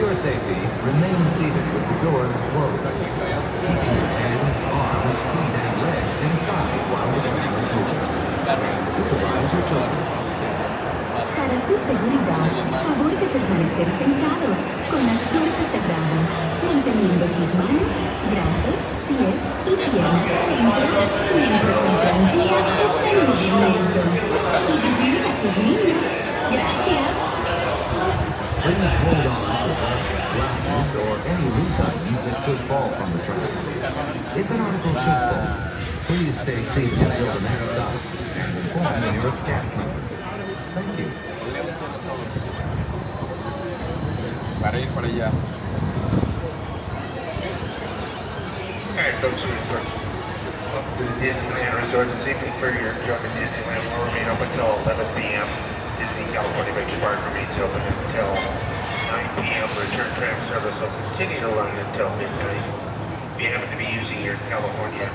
your safety, remain seated with the doors closed. Keep your hands, arms, feet, and legs inside while the tram is moving. Supervise your children. Para su seguridad, favor de permanecer sentados, con las puertas cerradas, manteniendo sus manos, brazos, pies y piernas adentro, mientras el tranvía está en movimiento. Y vivir a sus niños. Gracias. Please hold on to belts, glasses, or any loose items that could fall from the tram. If an article should fall, please stay seated until the next stop and inform the nearest cab company. Thank you. Para ir para allá. Alright, folks, welcome to the Disneyland Resort this evening. For your trip in Disneyland will remain open until 11 p.m. Disney California Beach Park remains open until 9 p.m. Return tram service will continue to run until midnight. If you happen to be using your California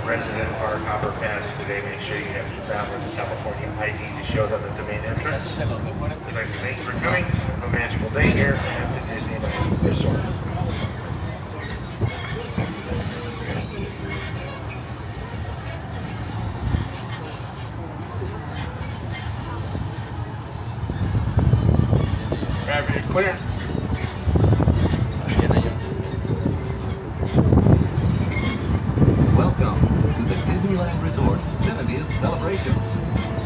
resident or Hopper Pass today, make sure you have your traveler's California ID to show them at the main entrance. We'd like to thank you for coming. Have a magical day here at the Disneyland Resort. Traffic is clear. Welcome to the Disneyland Resort 70th celebration,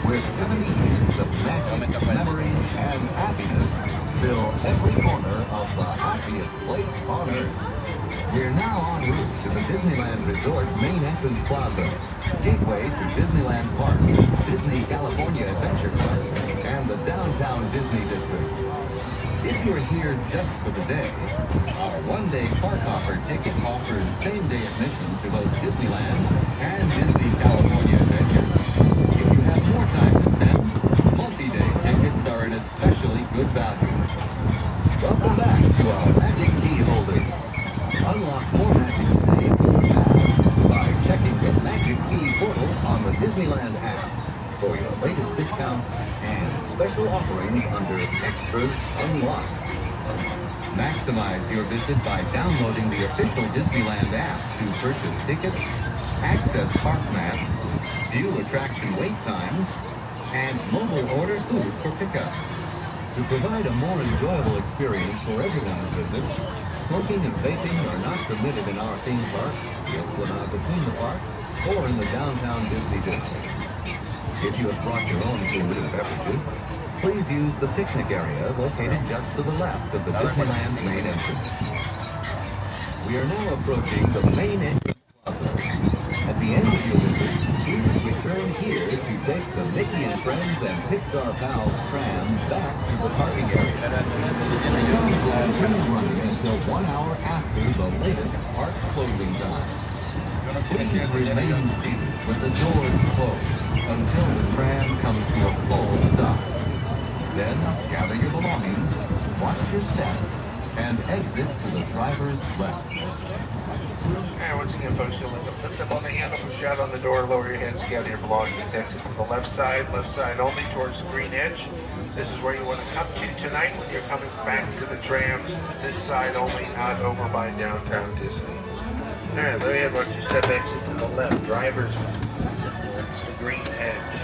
where 70 years of magic, memories, and happiness fill every corner of the happiest place on earth. We're now en route to the Disneyland Resort main entrance plaza, gateway to Disneyland Park, Disney California Adventure Park, and the downtown Disney District. If you're here just for the day, our one-day park hopper ticket offers same-day admission to both Disneyland and Disney California Adventure. If you have more time to spend, multi-day tickets are an especially good value. Welcome back to our Magic Key holders. Unlock more magic today by checking the Magic Key portal on the Disneyland app for your latest discounts and special offerings under Extras Unlocked. Maximize your visit by downloading the official Disneyland app to purchase tickets, access park maps, view attraction wait times, and mobile order food for pickup. To provide a more enjoyable experience for everyone's visit, smoking and vaping are not permitted in our theme park, the Esplanade between the parks, or in the downtown Disney District. If you have brought your own food and beverages, please use the picnic area located just to the left of the Disneyland main entrance. We are now approaching the main entrance plaza. At the end of your visit, please return here to take the Mickey and Friends and Pixar Pals tram back to the parking area. The tram will continue running until 1 hour after the latest park closing time. Please remain seated with the doors closed until the tram comes to a full stop. Then gather your belongings, watch your step, and exit to the driver's left. Alright, once again, folks, you'll lift up on the handle, push out on the door, lower your heads, gather your belongings, exit to the left side only towards the green edge. This is where you want to come to tonight when you're coming back to the trams. This side only, not over by downtown Disney. Alright, there you have, once you step exit to the left, driver's left. That's the green edge.